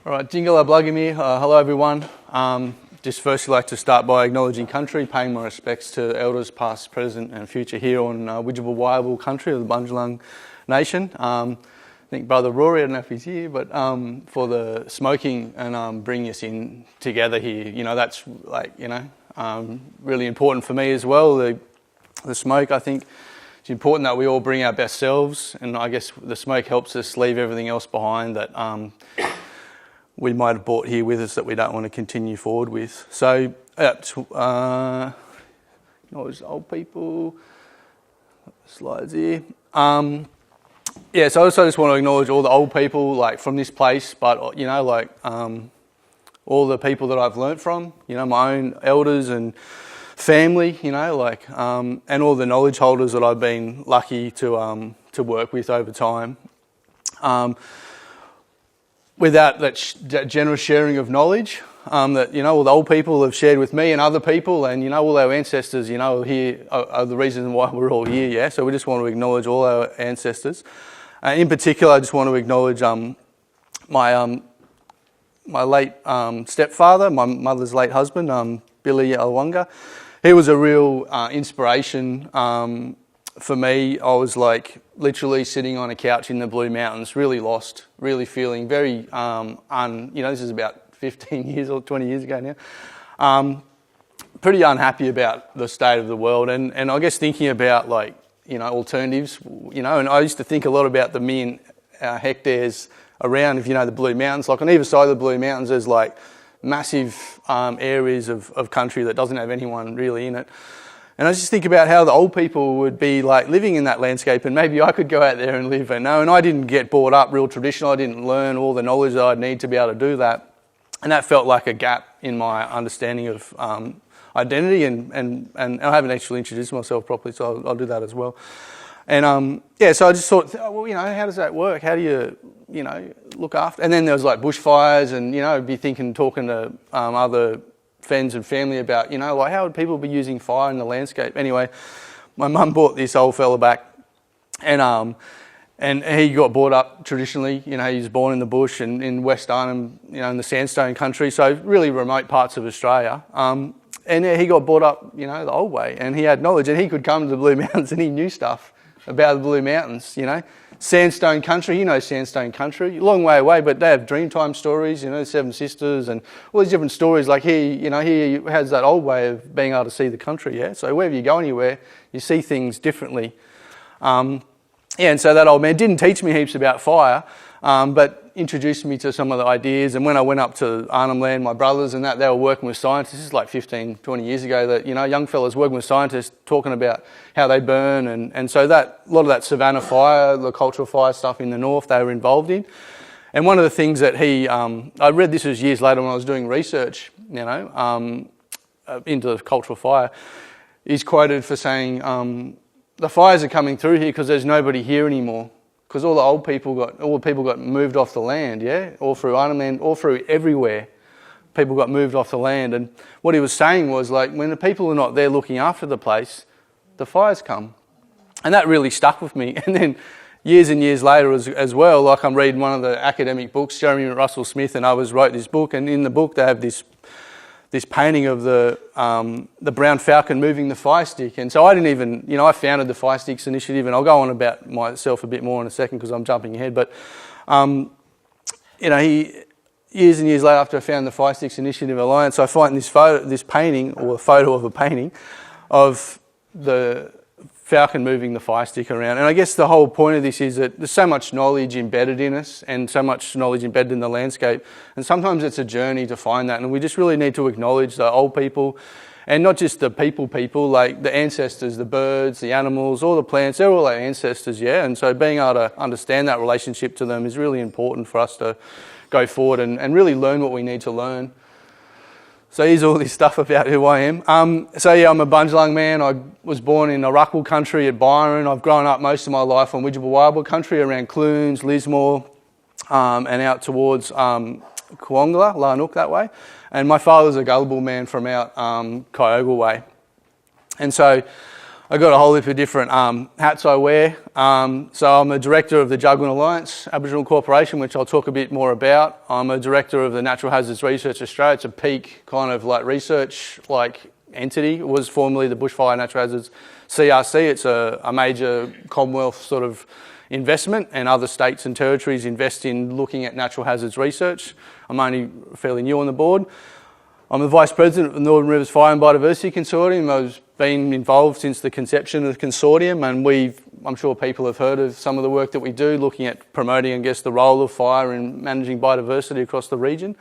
All right, Jingala Blagimir. Hello everyone. Just firstly like to start by acknowledging country, paying my respects to elders past, present and future here on Widjabul country of the Bundjalung Nation. I think Brother Rory, I don't know if he's here, but for the smoking and bringing us in together here, that's really important for me as well. The smoke, I think it's important that we all bring our best selves, and I guess the smoke helps us leave everything else behind that we might have brought here with us that we don't want to continue forward with. So, old people, slides here. So I also just want to acknowledge all the old people, from this place, but all the people that I've learnt from, my own elders and family, and all the knowledge holders that I've been lucky to work with over time. Without that generous sharing of knowledge that all the old people have shared with me and other people, and all our ancestors, here are the reason why we're all here. Yeah, so we just want to acknowledge all our ancestors. In particular, I just want to acknowledge my late stepfather, my mother's late husband, Billy Alwanga. He was a real inspiration for me. I was literally sitting on a couch in the Blue Mountains, really lost, really feeling very this is about 15 years or 20 years ago now. Pretty unhappy about the state of the world, and I guess thinking about alternatives, and I used to think a lot about the million hectares around, the Blue Mountains. On either side of the Blue Mountains, there's massive areas of country that doesn't have anyone really in it. And I just think about how the old people would be living in that landscape, and maybe I could go out there and live. And I didn't get brought up real traditional. I didn't learn all the knowledge that I'd need to be able to do that. And that felt like a gap in my understanding of identity. And I haven't actually introduced myself properly, so I'll do that as well. And so I just thought, how does that work? How do you, look after? And then there was bushfires, and I'd be talking to other friends and family about, how would people be using fire in the landscape? Anyway, my mum brought this old fella back, and he got brought up traditionally. He was born in the bush and in West Arnhem, in the sandstone country, so really remote parts of Australia. And he got brought up, the old way, and he had knowledge, and he could come to the Blue Mountains and he knew stuff about the Blue Mountains, Sandstone country, sandstone country, a long way away, but they have Dreamtime stories, the Seven Sisters and all these different stories. He has that old way of being able to see the country, yeah? So wherever you go anywhere, you see things differently. And so that old man didn't teach me heaps about fire, but introduced me to some of the ideas. And when I went up to Arnhem Land, my brothers and that, they were working with scientists. This is 15, 20 years ago, that, young fellas working with scientists, talking about how they burn. And so that, a lot of that Savannah fire, the cultural fire stuff in the north, they were involved in. And one of the things that I read this was years later when I was doing research, into the cultural fire, he's quoted for saying, the fires are coming through here because there's nobody here anymore. Because all the people got moved off the land, yeah? All through Arnhem Land, all through everywhere. People got moved off the land. And what he was saying was, when the people are not there looking after the place, the fires come. And that really stuck with me. And then years and years later as well, I'm reading one of the academic books, Jeremy Russell Smith and others wrote this book, and in the book they have this painting of the brown falcon moving the fire stick. And so I didn't even, I founded the Fire Sticks Initiative, and I'll go on about myself a bit more in a second because I'm jumping ahead. But, years and years later after I founded the Fire Sticks Initiative Alliance, I find this painting, or a photo of a painting, of the falcon moving the fire stick around. And I guess the whole point of this is that there's so much knowledge embedded in us and so much knowledge embedded in the landscape. And sometimes it's a journey to find that. And we just really need to acknowledge the old people, and not just the people, the ancestors, the birds, the animals, all the plants, they're all our ancestors, yeah? And so being able to understand that relationship to them is really important for us to go forward and really learn what we need to learn. So here's all this stuff about who I am. I'm a Bundjalung man. I was born in Arakwal country at Byron. I've grown up most of my life on Widjabul country around Clunes, Lismore, and out towards Kuongla, Larnook that way. And my father's a Gullible man from out Kyogle way. And so I've got a whole heap of different hats I wear. So I'm a director of the Jagun Alliance Aboriginal Corporation, which I'll talk a bit more about. I'm a director of the Natural Hazards Research Australia. It's a peak kind of like research entity. It was formerly the Bushfire Natural Hazards CRC. It's a major Commonwealth sort of investment, and other states and territories invest in looking at natural hazards research. I'm only fairly new on the board. I'm the Vice President of the Northern Rivers Fire and Biodiversity Consortium. I've been involved since the conception of the consortium, and I'm sure people have heard of some of the work that we do, looking at promoting, I guess, the role of fire in managing biodiversity across the region.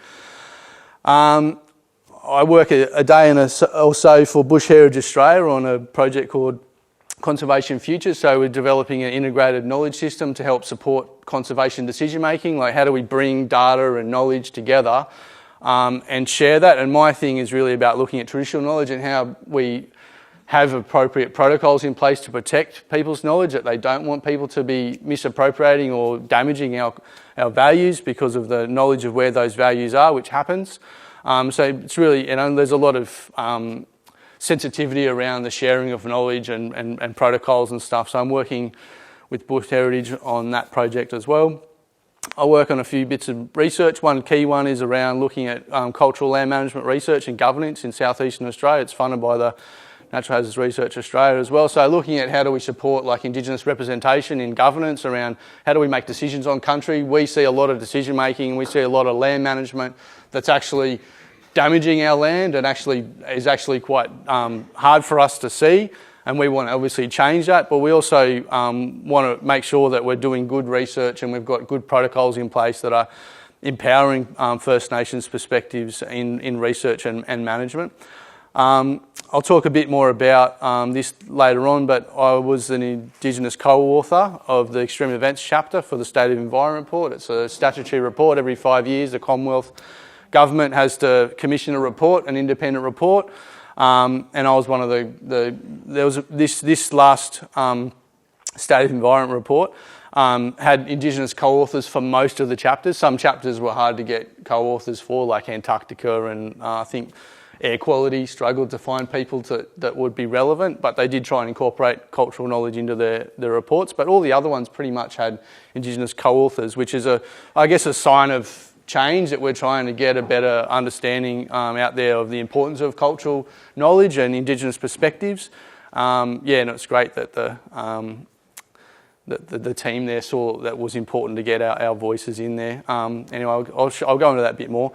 I work a day and or so for Bush Heritage Australia on a project called Conservation Futures. So we're developing an integrated knowledge system to help support conservation decision making. Like, how do we bring data and knowledge together and share that? And my thing is really about looking at traditional knowledge and how we have appropriate protocols in place to protect people's knowledge, that they don't want people to be misappropriating or damaging our values because of the knowledge of where those values are, which happens. So it's really, there's a lot of sensitivity around the sharing of knowledge and protocols and stuff. So I'm working with Bush Heritage on that project as well. I work on a few bits of research. One key one is around looking at cultural land management research and governance in southeastern Australia. It's funded by the Natural Hazards Research Australia as well. So looking at how do we support indigenous representation in governance, around how do we make decisions on country. We see a lot of decision making, we see a lot of land management that's actually damaging our land and is actually quite hard for us to see. And we want to obviously change that, but we also want to make sure that we're doing good research and we've got good protocols in place that are empowering First Nations perspectives in research and management. I'll talk a bit more about this later on, but I was an Indigenous co-author of the Extreme Events chapter for the State of Environment report. It's a statutory report. Every 5 years, the Commonwealth Government has to commission a report, an independent report. And I was one of there was this last State of Environment report had Indigenous co-authors for most of the chapters. Some chapters were hard to get co-authors for, like Antarctica, and I think air quality struggled to find people that would be relevant, but they did try and incorporate cultural knowledge into their reports. But all the other ones pretty much had Indigenous co-authors, which is I guess a sign of change, that we're trying to get a better understanding out there of the importance of cultural knowledge and Indigenous perspectives. And it's great that the team there saw that was important to get our voices in there. Anyway, I'll go into that a bit more.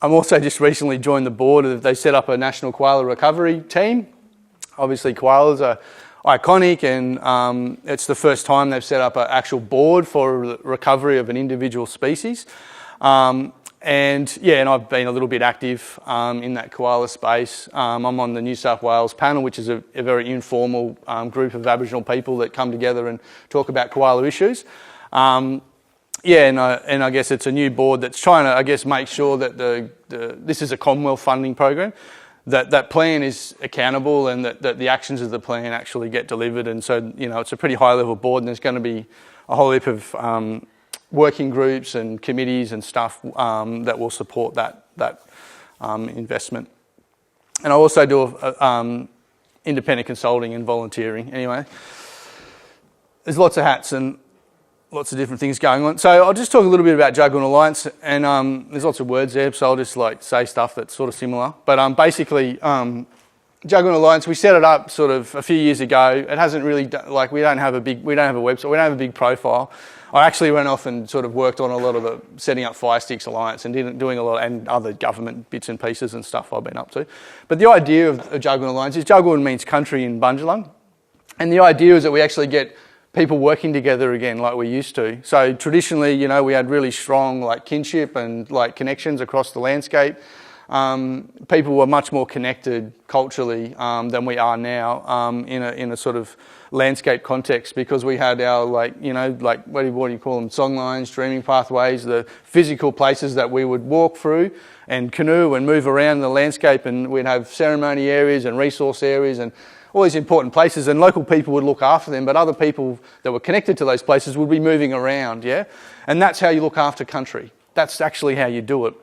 I'm also just recently joined the board. They set up a national koala recovery team. Obviously, koalas are iconic, and it's the first time they've set up an actual board for recovery of an individual species. And I've been a little bit active in that koala space. I'm on the New South Wales panel, which is a very informal group of Aboriginal people that come together and talk about koala issues. And I guess it's a new board that's trying to, I guess, make sure that this is a Commonwealth funding program, that plan is accountable, and that the actions of the plan actually get delivered. And so, it's a pretty high-level board, and there's going to be a whole heap of working groups and committees and stuff that will support that investment. And I also do independent consulting and volunteering. Anyway, there's lots of hats and lots of different things going on. So I'll just talk a little bit about Jagun Alliance, and there's lots of words there, so I'll just say stuff that's sort of similar. But basically, Jagun Alliance, we set it up sort of a few years ago. It hasn't really we don't have a website, we don't have a big profile. I actually went off and sort of worked on a lot of the setting up Fire Sticks Alliance and doing a lot, and other government bits and pieces and stuff I've been up to. But the idea of Jagun Alliance is, Jagun means country in Bundjalung, and the idea is that we actually get people working together again like we used to. So traditionally, we had really strong kinship and connections across the landscape. People were much more connected culturally than we are now in a sort of landscape context, because we had our what do you call them, songlines, dreaming pathways, the physical places that we would walk through and canoe and move around the landscape, and we'd have ceremony areas and resource areas and all these important places, and local people would look after them, but other people that were connected to those places would be moving around, yeah? And that's how you look after country. That's actually how you do it.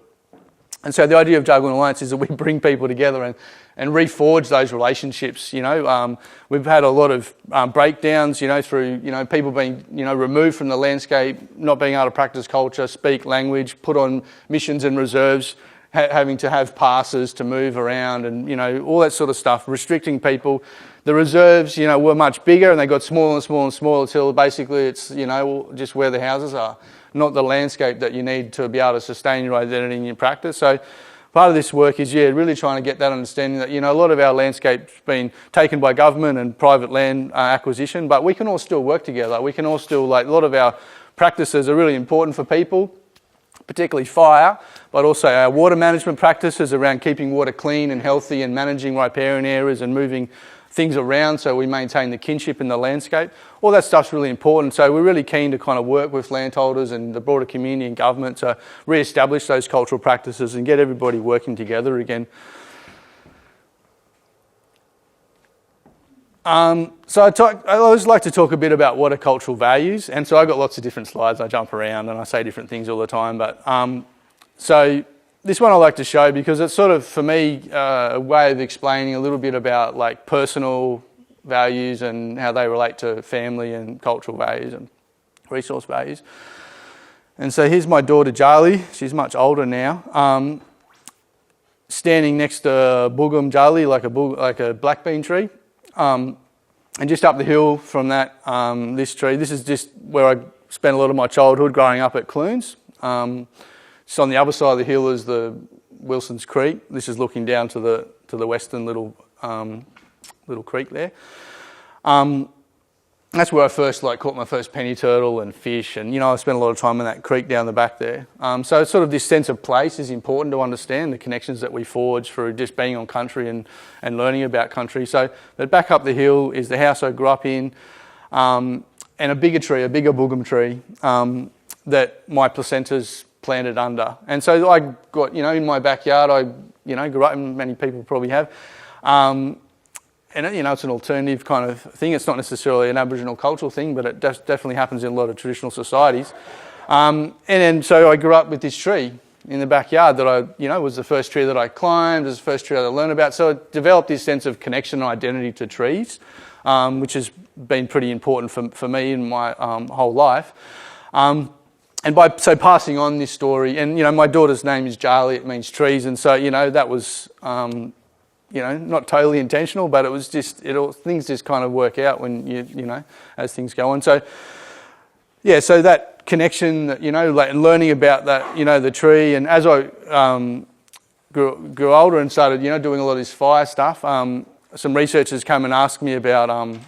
And so the idea of Jagun Alliance is that we bring people together and reforge those relationships. We've had a lot of breakdowns, through, people being, removed from the landscape, not being able to practice culture, speak language, put on missions and reserves, having to have passes to move around and, all that sort of stuff, restricting people. The reserves, were much bigger and they got smaller and smaller and smaller until basically it's, just where the houses are, not the landscape that you need to be able to sustain your identity and your practice. So part of this work is, really trying to get that understanding that, a lot of our landscape's been taken by government and private land acquisition, but we can all still work together. We can all still, a lot of our practices are really important for people, particularly fire, but also our water management practices around keeping water clean and healthy and managing riparian areas and moving things around so we maintain the kinship in the landscape. All that stuff's really important. So we're really keen to kind of work with landholders and the broader community and government to re-establish those cultural practices and get everybody working together again. So I always like to talk a bit about what are cultural values, and so I've got lots of different slides. I jump around and I say different things all the time, but so this one I like to show because it's sort of, for me, a way of explaining a little bit about personal values and how they relate to family and cultural values and resource values. And so here's my daughter Charlie. She's much older now, standing next to Bundjalung, like a black bean tree. And just up the hill from that, this tree, this is just where I spent a lot of my childhood growing up at Clunes. So on the other side of the hill is the Wilson's Creek. This is looking down to the western little creek there. That's where I first caught my first penny turtle and fish, and I spent a lot of time in that creek down the back there. So sort of this sense of place is important to understand, the connections that we forge through just being on country and learning about country. So, but back up the hill is the house I grew up in, and a bigger boogum tree that my placentas planted under. And so I got, in my backyard, I, grew up, and many people probably have. And, it's an alternative kind of thing. It's not necessarily an Aboriginal cultural thing, but it definitely happens in a lot of traditional societies. And then so I grew up with this tree in the backyard that I, was the first tree that I climbed, was the first tree that I learned about. So I developed this sense of connection and identity to trees, which has been pretty important for me in my whole life. And by passing on this story, and my daughter's name is Charlie, it means trees, and so that was not totally intentional, but it was just things just kind of work out when you as things go on. So so that connection, and learning about that, the tree, and as I grew older and started doing a lot of this fire stuff, some researchers came and asked me about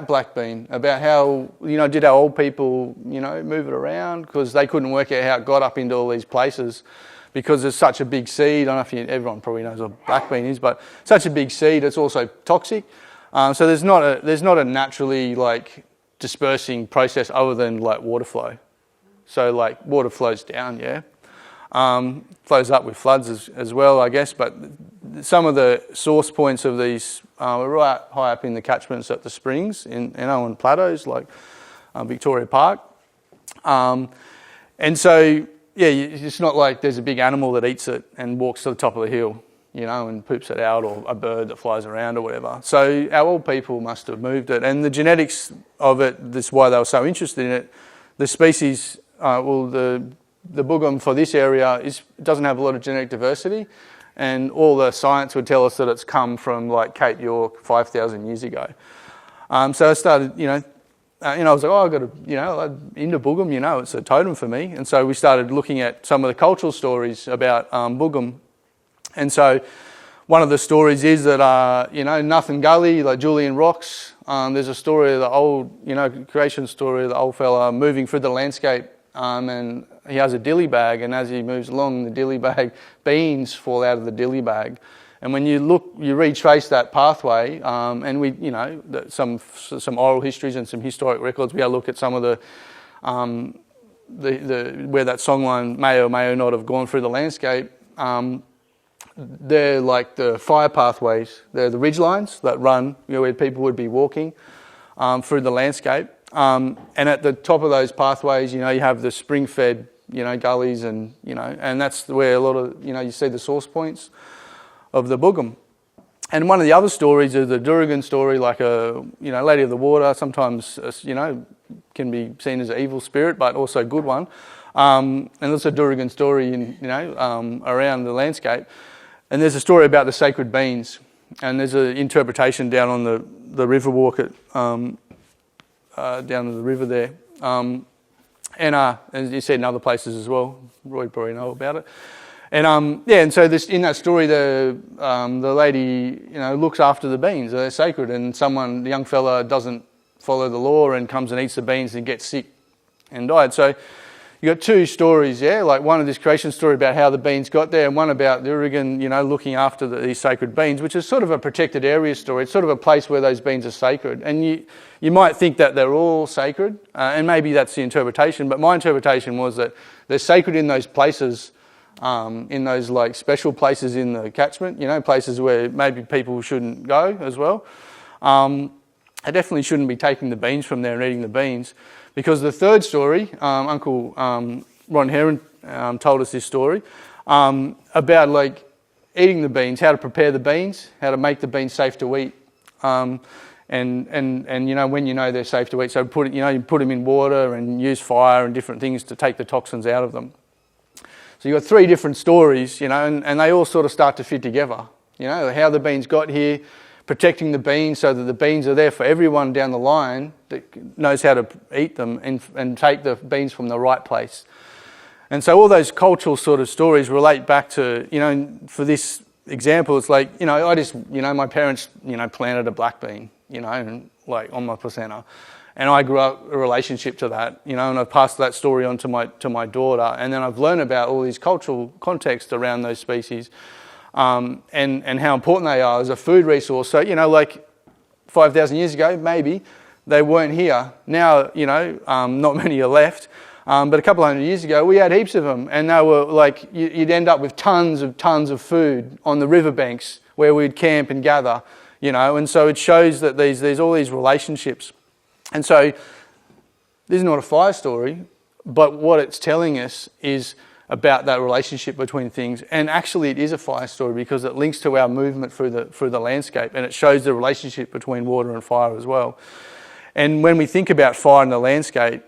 black bean, about how, did our old people, move it around, because they couldn't work out how it got up into all these places, because there's such a big seed. I don't know if everyone probably knows what black bean is, but such a big seed, it's also toxic. So there's not a naturally dispersing process other than water flow. So water flows down, flows up with floods as well, I guess, but some of the source points of these are right high up in the catchments at the springs in Owen Plateaus, like Victoria Park. And so, it's not like there's a big animal that eats it and walks to the top of the hill, and poops it out, or a bird that flies around or whatever. So our old people must have moved it. And the genetics of it, that's why they were so interested in it. The species, the boogum for this area doesn't have a lot of genetic diversity, and all the science would tell us that it's come from Cape York 5,000 years ago. So I started, I was like, I got to, into boogum, it's a totem for me. And so we started looking at some of the cultural stories about boogum. And so one of the stories is that, Nothing Gully, Julian Rocks, there's a story of the old, creation story of the old fella moving through the landscape, and he has a dilly bag, and as he moves along the dilly bag, beans fall out of the dilly bag. And when you retrace that pathway, and we, some oral histories and some historic records, we had to look at some of the where that songline may or may not have gone through the landscape. They're like the fire pathways. They're the ridge lines that run, where people would be walking through the landscape. And at the top of those pathways, you have the spring-fed gullies and, and that's where a lot of, you see the source points of the Bugam. And one of the other stories is the Duragun story, like a, Lady of the Water, sometimes, can be seen as an evil spirit, but also a good one. And there's a Duragun story, around the landscape. And there's a story about the sacred beans. And there's an interpretation down on the river walk down to the river there. And as you said, in other places as well. Roy probably know about it. And and so in that story, the lady, looks after the beans. They're sacred, and the young fella doesn't follow the law and comes and eats the beans and gets sick and died. So you got two stories, like one of this creation story about how the beans got there, and one about the Duragun, looking after these sacred beans, which is sort of a protected area story. It's sort of a place where those beans are sacred, and you might think that they're all sacred, and maybe that's the interpretation. But my interpretation was that they're sacred in those places. In those like special places in the catchment, places where maybe people shouldn't go as well. I definitely shouldn't be taking the beans from there and eating the beans, because the third story, Uncle Ron Heron told us this story about like eating the beans, how to prepare the beans, how to make the beans safe to eat, and when they're safe to eat. So you put them in water and use fire and different things to take the toxins out of them. So you've got three different stories, and they all sort of start to fit together. How the beans got here, protecting the beans so that the beans are there for everyone down the line that knows how to eat them and take the beans from the right place. And so all those cultural sort of stories relate back to, for this example, it's like, I just, my parents, planted a black bean, and like on my placenta. And I grew up a relationship to that, and I've passed that story on to my daughter. And then I've learned about all these cultural context around those species, and how important they are as a food resource. So, like 5,000 years ago, maybe they weren't here. Now, not many are left. But a couple hundred years ago, we had heaps of them, and they were like, you'd end up with tons of food on the riverbanks where we'd camp and gather, And so it shows that there's all these relationships. And so this is not a fire story, but what it's telling us is about that relationship between things. And actually it is a fire story because it links to our movement through the landscape, and it shows the relationship between water and fire as well. And when we think about fire in the landscape,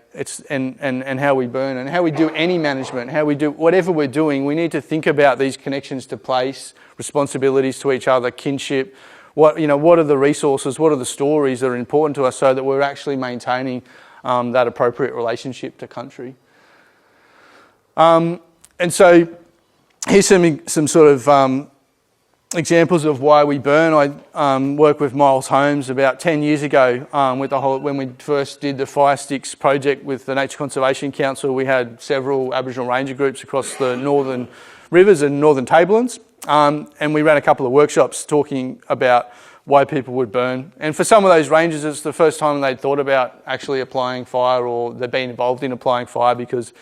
and how we burn and how we do any management, how we do whatever we're doing, we need to think about these connections to place, responsibilities to each other, kinship. What are the resources, what are the stories that are important to us so that we're actually maintaining that appropriate relationship to country. And so here's some sort of examples of why we burn. I worked with Miles Holmes about 10 years ago when we first did the Fire Sticks project with the Nature Conservation Council. We had several Aboriginal ranger groups across the northern rivers and northern tablelands. And we ran a couple of workshops talking about why people would burn. And for some of those rangers, it's the first time they'd thought about actually applying fire, or they'd been involved in applying fire because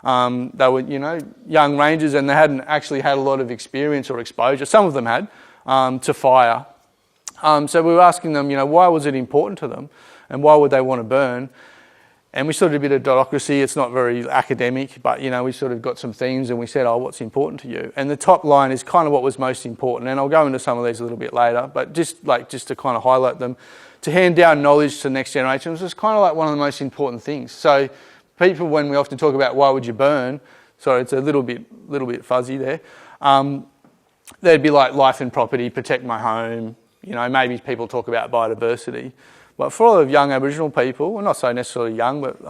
they were, young rangers and they hadn't actually had a lot of experience or exposure. Some of them had to fire. So we were asking them, why was it important to them and why would they want to burn? And we sort of did a bit of didactician. It's not very academic, but, we sort of got some themes and we said, what's important to you? And the top line is kind of what was most important. And I'll go into some of these a little bit later, but just to kind of highlight them. To hand down knowledge to the next generation was kind of like one of the most important things. So people, when we often talk about why would you burn, sorry, it's a little bit fuzzy there. They'd be like life and property, protect my home. Maybe people talk about biodiversity. But for a lot of young Aboriginal people, well, not so necessarily young, but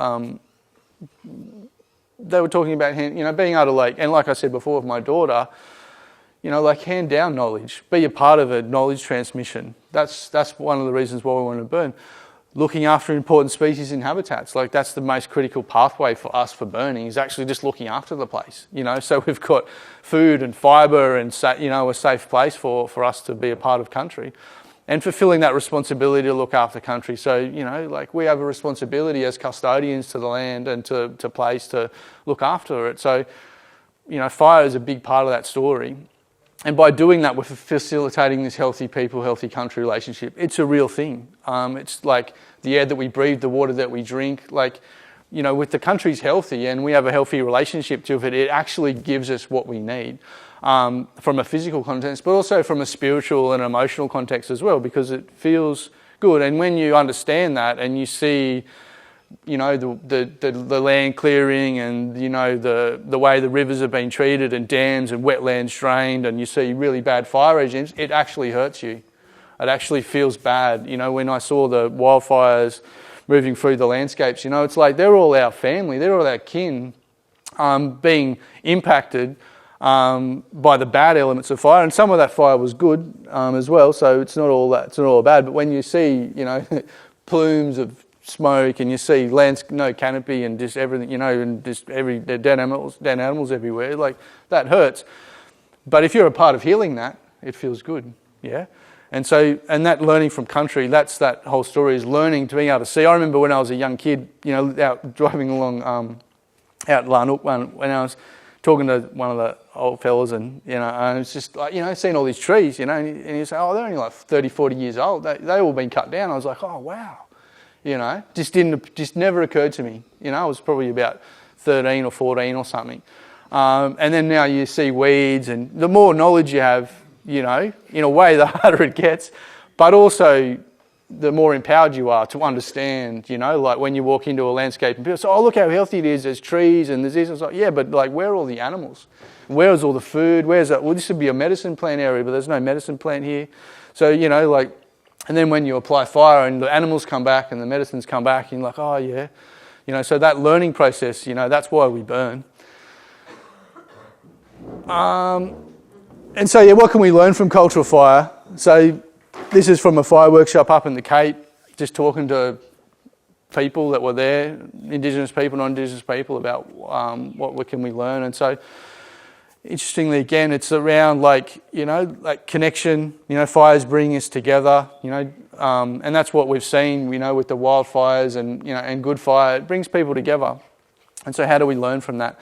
they were talking about, being able to and like I said before with my daughter, hand down knowledge, be a part of a knowledge transmission. That's one of the reasons why we want to burn. Looking after important species and habitats, that's the most critical pathway for us for burning, is actually just looking after the place. So we've got food and fibre and a safe place for us to be a part of country. And fulfilling that responsibility to look after country. So, we have a responsibility as custodians to the land and to place to look after it. So, fire is a big part of that story. And by doing that, we're facilitating this healthy people, healthy country relationship. It's a real thing. It's like the air that we breathe, the water that we drink. with the country's healthy and we have a healthy relationship to it, it actually gives us what we need from a physical context, but also from a spiritual and emotional context as well, because it feels good. And when you understand that and you see, the land clearing and, the way the rivers have been treated and dams and wetlands drained, and you see really bad fire regimes, it actually hurts you. It actually feels bad. When I saw the wildfires moving through the landscapes, it's like they're all our family, they're all our kin being impacted by the bad elements of fire. And some of that fire was good as well, so it's not all bad. But when you see, plumes of smoke and you see no canopy and just everything, and just dead animals everywhere, like that hurts. But if you're a part of healing that, it feels good, yeah. And that learning from country, that's that whole story, is learning to be able to see. I remember when I was a young kid, out driving along out Larnook when I was talking to one of the old fellas, and and it's just like, seeing all these trees, and you say, oh, they're only like 30, 40 years old. They all been cut down. I was like, oh wow. Just never occurred to me. I was probably about 13 or 14 or something. And then now you see weeds, and the more knowledge you have, in a way, the harder it gets. But also, the more empowered you are to understand, like when you walk into a landscape and people say, oh, look how healthy it is, there's trees and there's this. It's like, yeah, but like, where are all the animals? Where is all the food? Where's that? Well, this would be a medicine plant area, but there's no medicine plant here. So, and then when you apply fire and the animals come back and the medicines come back, and you're like, oh yeah. So that learning process, that's why we burn. And so, what can we learn from cultural fire? So this is from a fire workshop up in the Cape, just talking to people that were there, Indigenous people, non-Indigenous people, about what can we learn. And so, interestingly, again, it's around like connection. Fires bring us together. And that's what we've seen. With the wildfires and good fire, it brings people together. And so, how do we learn from that?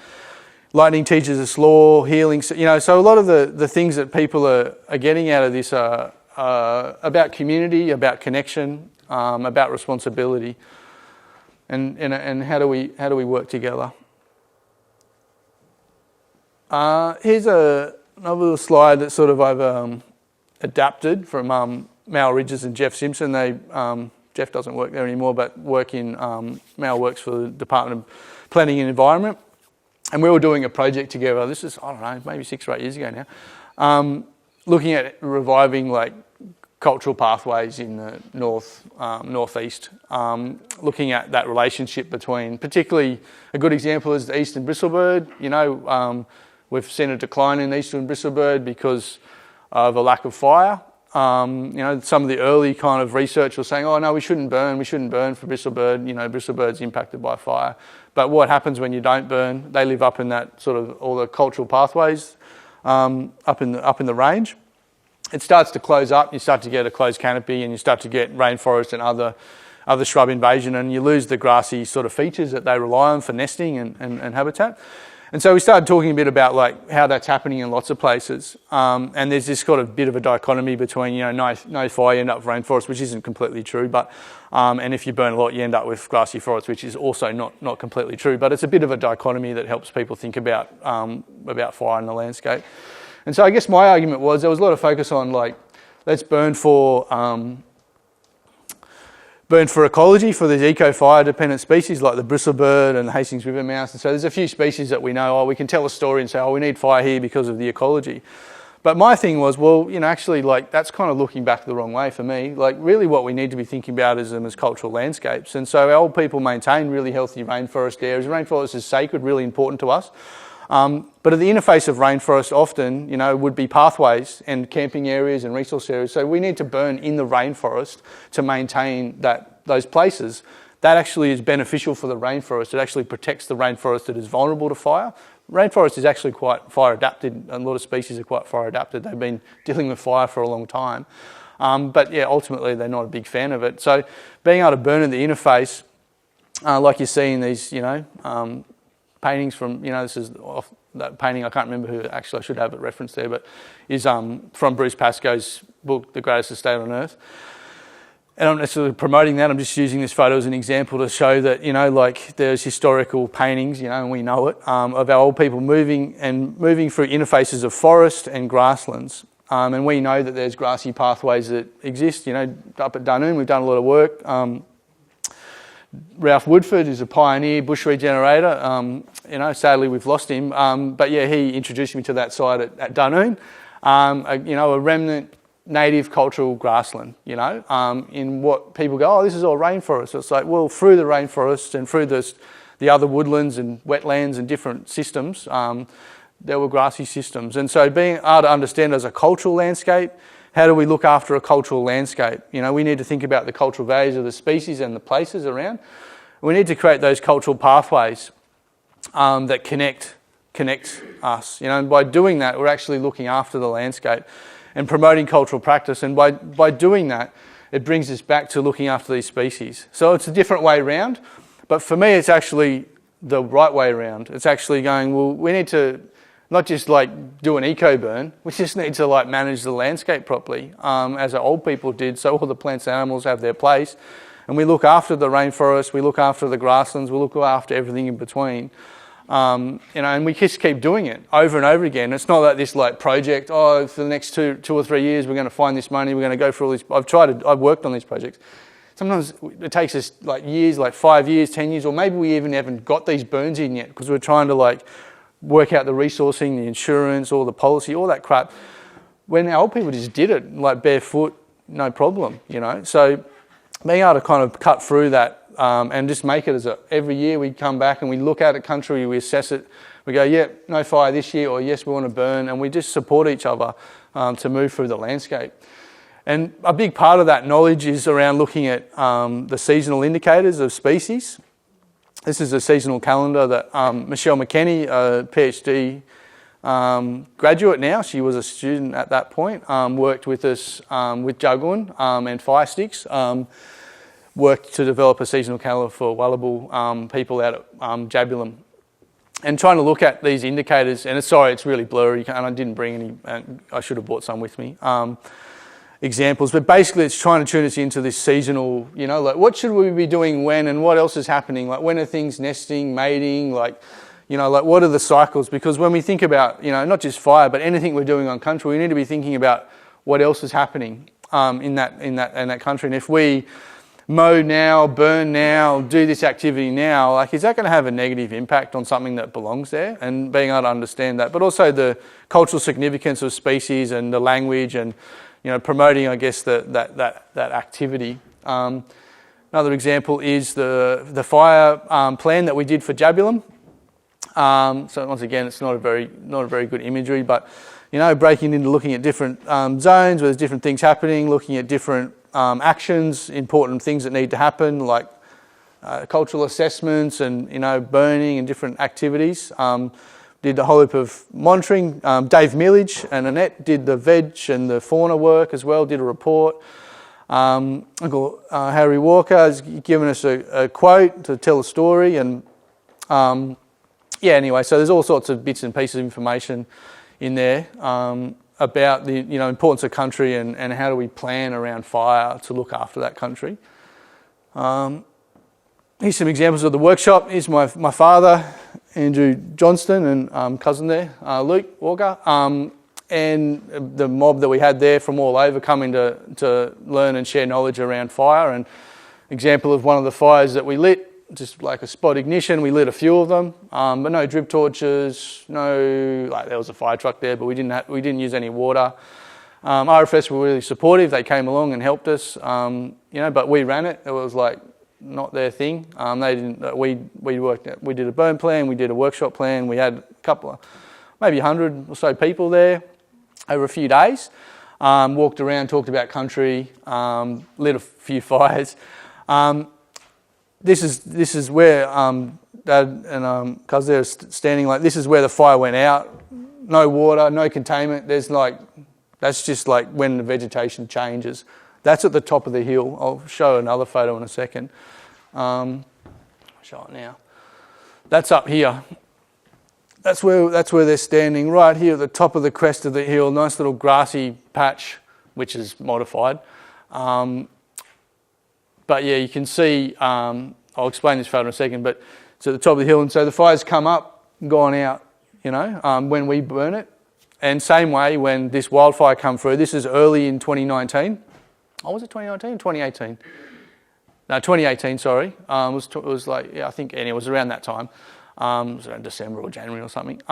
Lightning teaches us law, healing. So a lot of the things that people are getting out of this are about community, about connection, about responsibility, and how do we work together. Here's another little slide that sort of I've adapted from Mal Ridges and Jeff Simpson. Jeff doesn't work there anymore, but Mal works for the Department of Planning and Environment. And we were doing a project together. This is, I don't know, maybe 6 or 8 years ago now, looking at reviving like cultural pathways in the northeast, looking at that relationship between, particularly a good example is the eastern bristlebird. We've seen a decline in eastern bristlebird because of a lack of fire. Some of the early kind of research was saying, oh no, we shouldn't burn for bristlebird. Bristlebird's impacted by fire. But what happens when you don't burn? They live up in that sort of all the cultural pathways up in the range. It starts to close up. You start to get a closed canopy, and you start to get rainforest and other shrub invasion, and you lose the grassy sort of features that they rely on for nesting and habitat. And so we started talking a bit about like how that's happening in lots of places. And there's this sort of bit of a dichotomy between, no fire, you end up with rainforest, which isn't completely true. But and if you burn a lot, you end up with grassy forests, which is also not completely true. But it's a bit of a dichotomy that helps people think about fire in the landscape. And so I guess my argument was there was a lot of focus on like, let's burn for ecology, for these eco-fire dependent species like the bristlebird and the Hastings river mouse. And so there's a few species that we know, we can tell a story and say, we need fire here because of the ecology. But my thing was, actually like that's kind of looking back the wrong way for me. Like really what we need to be thinking about is them as cultural landscapes. And so our old people maintain really healthy rainforest areas. Rainforest is sacred, really important to us. But at the interface of rainforest often, would be pathways and camping areas and resource areas. So we need to burn in the rainforest to maintain those places. That actually is beneficial for the rainforest. It actually protects the rainforest that is vulnerable to fire. Rainforest is actually quite fire adapted. A lot of species are quite fire adapted. They've been dealing with fire for a long time. But yeah, ultimately they're not a big fan of it. So being able to burn at the interface, like you see in these, paintings from, this is off that painting, I can't remember who, actually I should have it referenced there, but is from Bruce Pascoe's book, The Greatest Estate on Earth. and I'm not necessarily promoting that, I'm just using this photo as an example to show that, you know, like there's historical paintings, you know, and we know it, of our old people moving through interfaces of forest and grasslands. And we know that there's grassy pathways that exist, you know, up at Dunoon, we've done a lot of work. Ralph Woodford is a pioneer bush regenerator. You know, sadly we've lost him, but yeah, he introduced me to that site at Dunoon. You know, a remnant native cultural grassland, you know, in what people go, oh, this is all rainforest. So it's like, well, through the rainforest and through the other woodlands and wetlands and different systems, there were grassy systems. And so being able to understand as a cultural landscape, how do we look after a cultural landscape? You know, we need to think about the cultural values of the species and the places around. We need to create those cultural pathways that connect us. You know, and by doing that, we're actually looking after the landscape and promoting cultural practice. And by doing that, it brings us back to looking after these species. So it's a different way around, but for me, it's actually the right way around. It's actually going, well, we need to not just like do an eco burn, we just need to like manage the landscape properly, as our old people did, so all the plants and animals have their place. And we look after the rainforest, we look after the grasslands, we look after everything in between. You know, and we just keep doing it over and over again. It's not like this like project, oh, for the next two or 3 years, we're going to find this money, we're going to go through all this. I've worked on these projects. Sometimes it takes us like years, like 5 years, 10 years, or maybe we even haven't got these burns in yet because we're trying to like work out the resourcing, the insurance, all the policy, all that crap. When our old people just did it, like barefoot, no problem, you know. So being able to kind of cut through that and just make it as every year we come back and we look at a country, we assess it, we go, yeah, no fire this year, or yes, we want to burn, and we just support each other to move through the landscape. And a big part of that knowledge is around looking at the seasonal indicators of species. This is a seasonal calendar that Michelle McKenney, a PhD graduate now, she was a student at that point, worked with us with Jagun and Fire Sticks, worked to develop a seasonal calendar for Wallabul people out at Jabulum. And trying to look at these indicators, and it's really blurry, and I didn't bring any, I should have brought some with me. Examples, but basically it's trying to tune us into this seasonal, you know, like what should we be doing when and what else is happening? Like when are things nesting, mating, like, you know, like what are the cycles? Because when we think about, you know, not just fire, but anything we're doing on country, we need to be thinking about what else is happening in that country. And if we mow now, burn now, do this activity now, like is that going to have a negative impact on something that belongs there? And being able to understand that, but also the cultural significance of species and the language and, you know, promoting, I guess, that activity. Another example is the fire plan that we did for Jabulum. So once again, it's not a very good imagery, but you know, breaking into looking at different zones where there's different things happening, looking at different actions, important things that need to happen, like cultural assessments and, you know, burning and different activities. Did a whole heap of monitoring. Dave Millage and Annette did the veg and the fauna work as well, did a report. Uncle Harry Walker has given us a quote to tell a story. And yeah, anyway, so there's all sorts of bits and pieces of information in there about the, you know, importance of country and how do we plan around fire to look after that country. Here's some examples of the workshop. Here's my father, Andrew Johnston, and cousin there, Luke Walker, and the mob that we had there from all over coming to learn and share knowledge around fire. And example of one of the fires that we lit, just like a spot ignition, we lit a few of them, but no drip torches, like there was a fire truck there, but we didn't use any water. RFS were really supportive. They came along and helped us, you know, but we ran it. It was like not their thing. They didn't. We did a burn plan. We did a workshop plan. We had a couple of, maybe 100 or so people there over a few days. Walked around, talked about country, lit a few fires. This is where Dad and cuz they're standing. Like this is where the fire went out. No water, no containment. That's just like when the vegetation changes. That's at the top of the hill. I'll show another photo in a second. Show it now. That's up here. That's where they're standing, right here at the top of the crest of the hill. Nice little grassy patch, which is modified. but yeah, you can see, I'll explain this photo in a second, but it's at the top of the hill, and so the fire's come up and gone out, when we burn it. And same way when this wildfire come through, this is early in 2019. Oh, was it 2019 or 2018? No, 2018, sorry. It was like, I think, anyway, it was around that time. It was around December or January or something.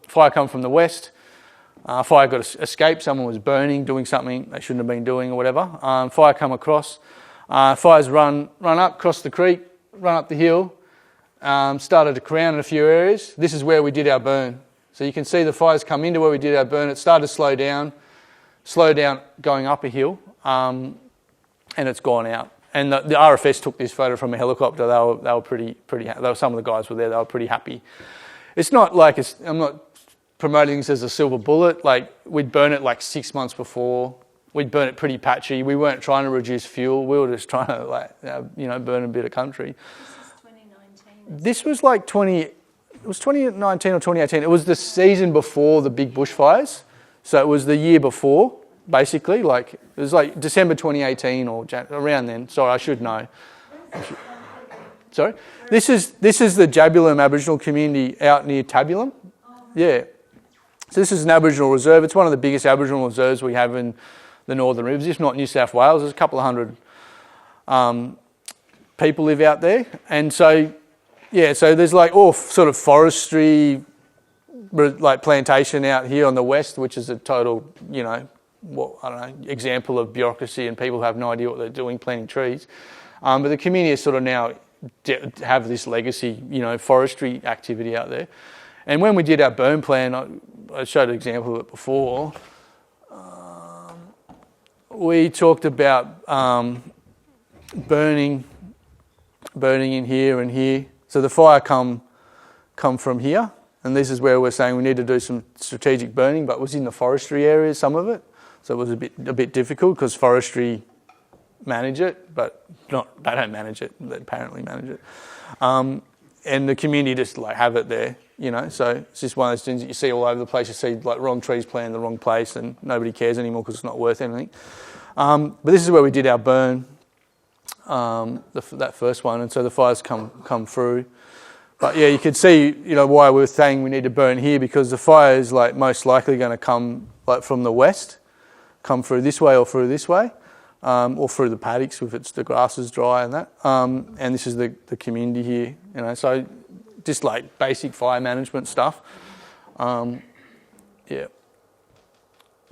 Fire come from the west. Fire got escaped. Someone was burning, doing something they shouldn't have been doing or whatever. Fire come across. Fires run up, cross the creek, run up the hill, started to crown in a few areas. This is where we did our burn. So you can see the fires come into where we did our burn. It started to slow down going up a hill, and it's gone out. And the RFS took this photo from a helicopter. They were pretty some of the guys were there. They were pretty happy. It's not like I'm not promoting this as a silver bullet. Like, we'd burn it like 6 months before. We'd burn it pretty patchy. We weren't trying to reduce fuel. We were just trying to burn a bit of country. This is 2019. This was like 2019 or 2018. It was the season before the big bushfires. So it was the year before, basically. Like, it was like December 2018 or around then. Sorry, I should know. Sorry? This is the Jabulum Aboriginal community out near Tabulum. Yeah. So this is an Aboriginal reserve. It's one of the biggest Aboriginal reserves we have in the Northern Rivers, if not New South Wales. There's a couple of hundred people live out there. And so, so there's like all sort of forestry, like plantation out here on the west, which is a total, example of bureaucracy, and people have no idea what they're doing planting trees. But the community is sort of now have this legacy, forestry activity out there. And when we did our burn plan, I showed an example of it before. We talked about burning in here and here. So the fire come from here, and this is where we're saying we need to do some strategic burning, but it was in the forestry areas, some of it. So it was a bit difficult because forestry manage it, but they don't manage it. They apparently manage it. And the community just like have it there, So it's just one of those things that you see all over the place. You see like wrong trees planted in the wrong place, and nobody cares anymore because it's not worth anything. But this is where we did our burn, that first one, and so the fires come through. But yeah, you could see, why we were saying we need to burn here, because the fire is like most likely going to come like from the west, come through this way or through this way, or through the paddocks if the grass is dry and that. And this is the community here, So just like basic fire management stuff.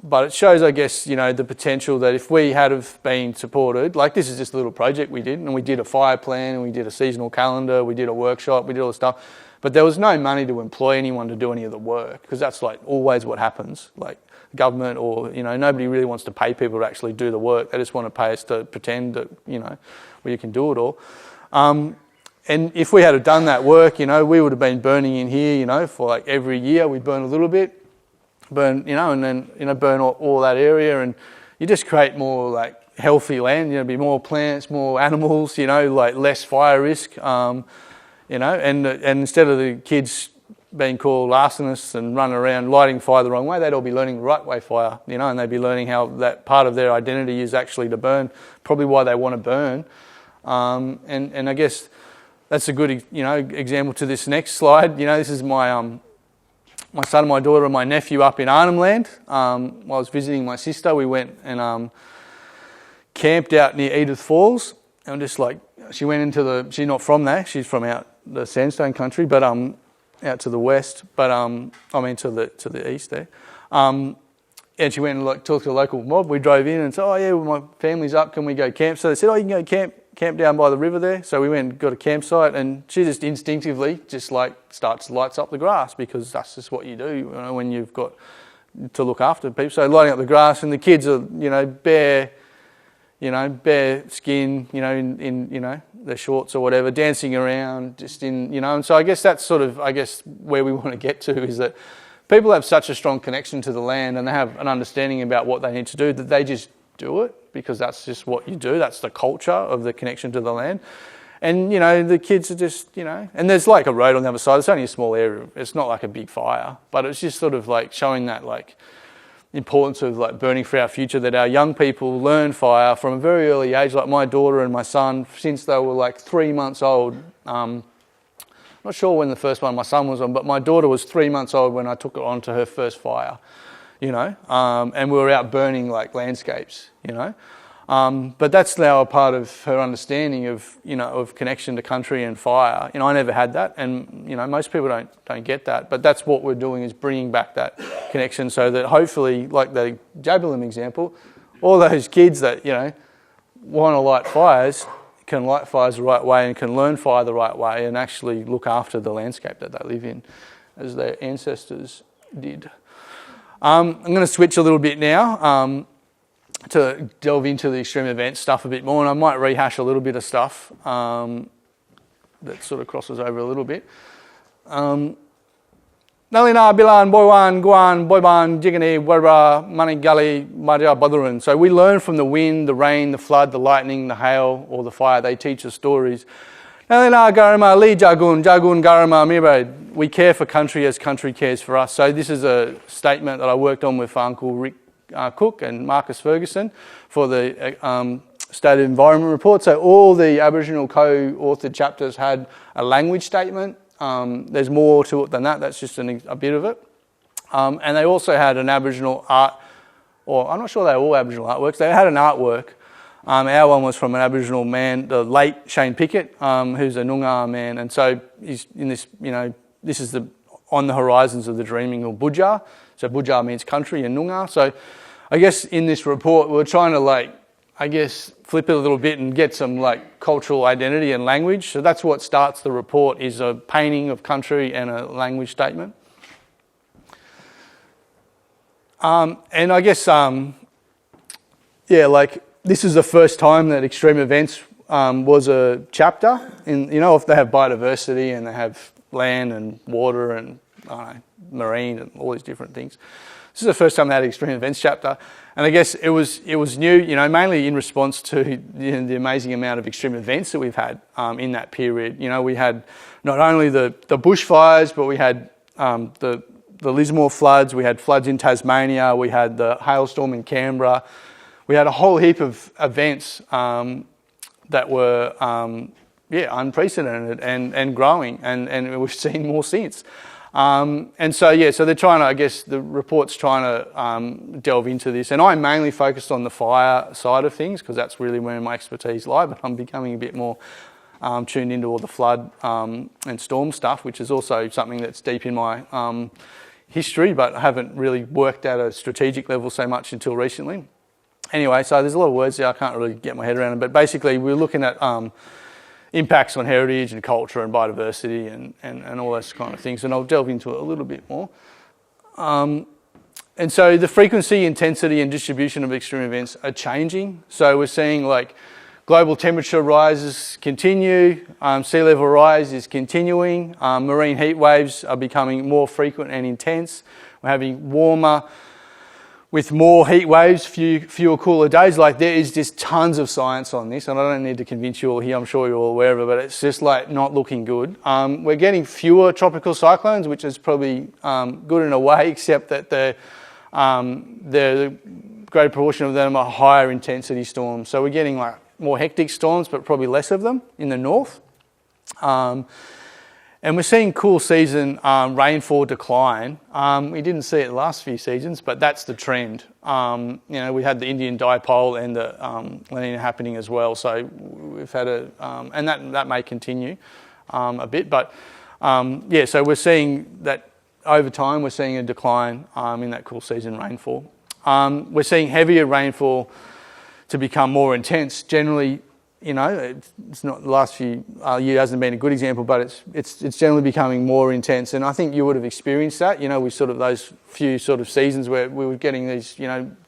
But it shows, I guess, the potential that if we had have been supported, like this is just a little project we did, and we did a fire plan, and we did a seasonal calendar, we did a workshop, we did all the stuff, but there was no money to employ anyone to do any of the work, because that's like always what happens. Like government or, nobody really wants to pay people to actually do the work. They just want to pay us to pretend that, you can do it all. And if we had have done that work, we would have been burning in here, for like every year we'd burn a little bit, and then, burn all that area, and you just create more like healthy land, be more plants, more animals, like less fire risk, and instead of the kids being called arsonists and running around lighting fire the wrong way, they'd all be learning the right way fire, and they'd be learning how that part of their identity is actually to burn, probably why they want to burn. And I guess that's a good, example to this next slide. This is my son, my daughter, and my nephew up in Arnhem Land. While I was visiting my sister, we went and camped out near Edith Falls. And just like, she went into she's not from there, she's from out the sandstone country, but out to the west, but to the east there. And she went and talked to the local mob. We drove in and said, my family's up, can we go camp? So they said, you can go camp down by the river there. So we went and got a campsite, and she just instinctively just like lights up the grass, because that's just what you do, when you've got to look after people. So lighting up the grass, and the kids are, bare skin, in their shorts or whatever, dancing around, just in, and so I guess that's sort of, where we want to get to, is that people have such a strong connection to the land, and they have an understanding about what they need to do, that they just do it, because that's just what you do. That's the culture of the connection to the land. And, the kids are just, and there's like a road on the other side. It's only a small area. It's not like a big fire, but it's just sort of like showing that, like, importance of like burning for our future, that our young people learn fire from a very early age. Like my daughter and my son, since they were like 3 months old. Not sure when the first one my son was on, but my daughter was 3 months old when I took her on to her first fire, and we were out burning like landscapes, But that's now a part of her understanding of connection to country and fire. I never had that, and most people don't get that. But that's what we're doing, is bringing back that connection, so that hopefully, like the Jagun example, all those kids that want to light fires can light fires the right way and can learn fire the right way and actually look after the landscape that they live in, as their ancestors did. I'm going to switch a little bit now. To delve into the extreme event stuff a bit more, and I might rehash a little bit of stuff that sort of crosses over a little bit. Nalina, Bilan, Boywan, Guan, Boyban, Jigani, Wera, Manigali, Maja, Bundjalung. So we learn from the wind, the rain, the flood, the lightning, the hail, or the fire. They teach us stories. Nalina, Garama, Li Jagun, Jagun, Garama, Mire. We care for country as country cares for us. So this is a statement that I worked on with Uncle Rick Cook and Marcus Ferguson for the State of Environment Report. So all the Aboriginal co-authored chapters had a language statement. There's more to it than that. That's just a bit of it. And they also had an Aboriginal art, or I'm not sure they were all Aboriginal artworks. They had an artwork. Our one was from an Aboriginal man, the late Shane Pickett, who's a Noongar man. And so he's in this, this is on the horizons of the dreaming of Budja. So Budja means country in Noongar. So I guess in this report, we're trying to flip it a little bit and get some cultural identity and language. So that's what starts the report, is a painting of country and a language statement. And I guess, this is the first time that extreme events was a chapter. If they have biodiversity and they have land and water and marine and all these different things. This is the first time they had an extreme events chapter, and I guess it was new, mainly in response to the amazing amount of extreme events that we've had in that period. We had not only the bushfires, but we had the Lismore floods, we had floods in Tasmania, we had the hailstorm in Canberra, we had a whole heap of events that were unprecedented and growing, and we've seen more since. So they're trying to, I guess the report's trying to delve into this, and I'm mainly focused on the fire side of things because that's really where my expertise lie, but I'm becoming a bit more tuned into all the flood and storm stuff, which is also something that's deep in my history, but I haven't really worked at a strategic level so much until recently. Anyway, so there's a lot of words there, I can't really get my head around them, but basically we're looking at impacts on heritage and culture and biodiversity and all those kind of things, and I'll delve into it a little bit more. And so the frequency, intensity and distribution of extreme events are changing. So we're seeing global temperature rises continue, sea level rise is continuing, marine heat waves are becoming more frequent and intense. We're having warmer with more heat waves, fewer cooler days. There is just tons of science on this, and I don't need to convince you all here, I'm sure you're all aware of it, but it's just not looking good. We're getting fewer tropical cyclones, which is probably good in a way, except that the great proportion of them are higher intensity storms. So we're getting more hectic storms, but probably less of them in the north. And we're seeing cool season rainfall decline. We didn't see it the last few seasons, but that's the trend. We had the Indian dipole and the La Nina happening as well. So we've had and that may continue a bit. But so we're seeing that over time, we're seeing a decline in that cool season rainfall. We're seeing heavier rainfall to become more intense. Generally, it's not the last few years hasn't been a good example, but it's generally becoming more intense. And I think you would have experienced that. We sort of those few sort of seasons where we were getting these,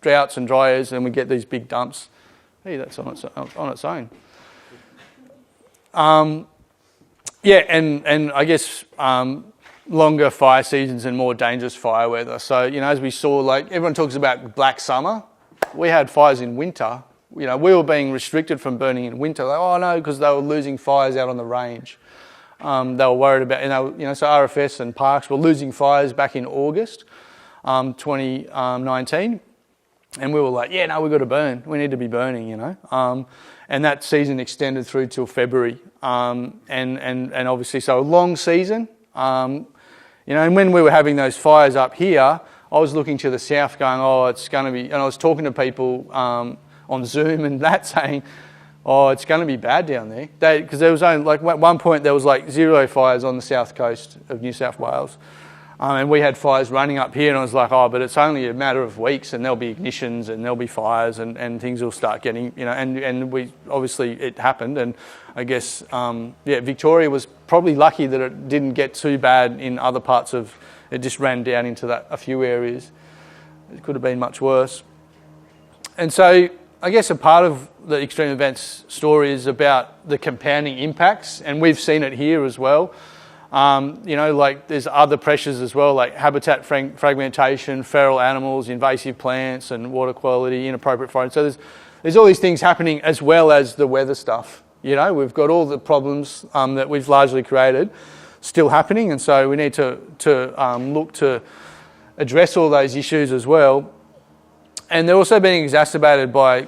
droughts and dry years, and we get these big dumps. Hey, that's on its own. And I guess longer fire seasons and more dangerous fire weather. So as we saw, everyone talks about black summer, we had fires in winter. We were being restricted from burning in winter. Because they were losing fires out on the range. They were worried about, so RFS and parks were losing fires back in August. 2019. And we were like, yeah, no, we've got to burn. We need to be burning, you know. And that season extended through till February. And obviously, so a long season. You know, and when we were having those fires up here, I was looking to the south going, oh, it's going to be... And I was talking to people on Zoom and that saying, oh, it's going to be bad down there. Because there was only, like, at one point, there was like 0 fires on the south coast of New South Wales. And we had fires running up here, and I was like, oh, but it's only a matter of weeks, and there'll be ignitions, and there'll be fires, and things will start getting, you know, and we, obviously it happened, and I guess, Victoria was probably lucky that it didn't get too bad in other parts of, it just ran down into a few areas. It could have been much worse. And so, I guess a part of the extreme events story is about the compounding impacts, and we've seen it here as well. You know, like there's other pressures as well, like habitat fragmentation, feral animals, invasive plants, and water quality, inappropriate forage. So there's all these things happening as well as the weather stuff. You know, we've got all the problems that we've largely created still happening, and so we need to look to address all those issues as well. And they're also being exacerbated by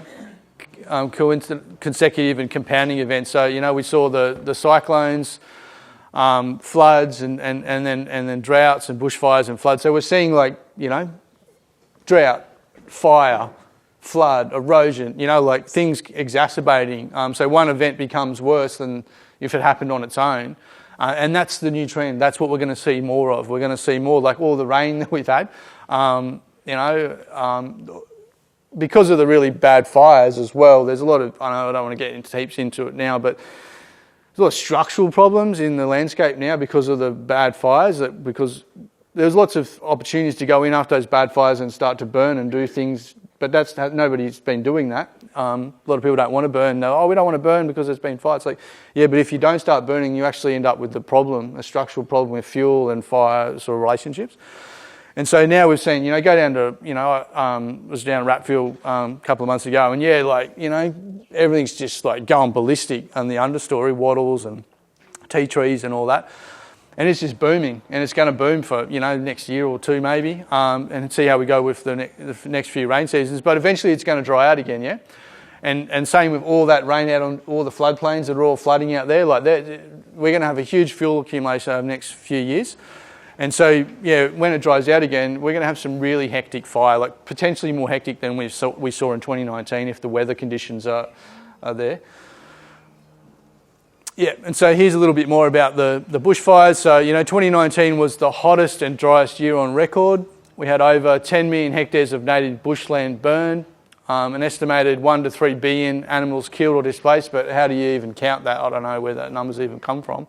consecutive and compounding events. So, you know, we saw the cyclones, floods and then droughts and bushfires and floods. So we're seeing, like, you know, drought, fire, flood, erosion, you know, like things exacerbating. So one event becomes worse than if it happened on its own. And that's the new trend. That's what we're going to see more of. We're going to see more, like all the rain that we've had, you know, because of the really bad fires as well. There's a lot of, I know I don't want to get heaps into it now, but there's a lot of structural problems in the landscape now because of the bad fires. Because there's lots of opportunities to go in after those bad fires and start to burn and do things, but nobody's been doing that. A lot of people don't want to burn. They're, oh, we don't want to burn because there's been fire. It's like, yeah, but if you don't start burning, you actually end up with the problem, a structural problem with fuel and fire sort of relationships. And so now we've seen, you know, go down to, you know, I was down at Ratfield a couple of months ago, and yeah, like, you know, everything's just like going ballistic on the understory, wattles and tea trees and all that. And it's just booming, and it's going to boom for, you know, next year or two maybe, and see how we go with the next few rain seasons. But eventually it's going to dry out again, yeah? And same with all that rain out on all the floodplains that are all flooding out there, like that, we're going to have a huge fuel accumulation over the next few years. And so, yeah, when it dries out again, we're going to have some really hectic fire, like potentially more hectic than we saw in 2019 if the weather conditions are there. Yeah, and so here's a little bit more about the bushfires. So, you know, 2019 was the hottest and driest year on record. We had over 10 million hectares of native bushland burned, an estimated 1 to 3 billion animals killed or displaced, but how do you even count that? I don't know where that numbers even come from.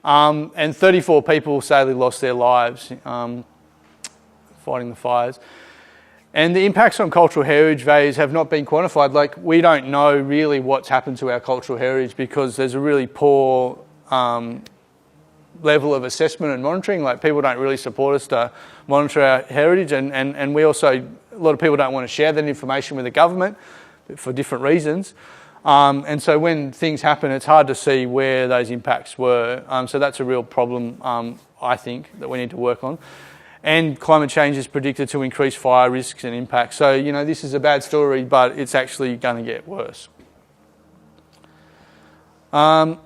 And 34 people sadly lost their lives fighting the fires. And the impacts on cultural heritage values have not been quantified. Like, we don't know really what's happened to our cultural heritage because there's a really poor level of assessment and monitoring. Like, people don't really support us to monitor our heritage, and we also, a lot of people don't want to share that information with the government for different reasons. And so when things happen, it's hard to see where those impacts were. So that's a real problem, I think, that we need to work on. And climate change is predicted to increase fire risks and impacts. So, you know, this is a bad story, but it's actually going to get worse. Now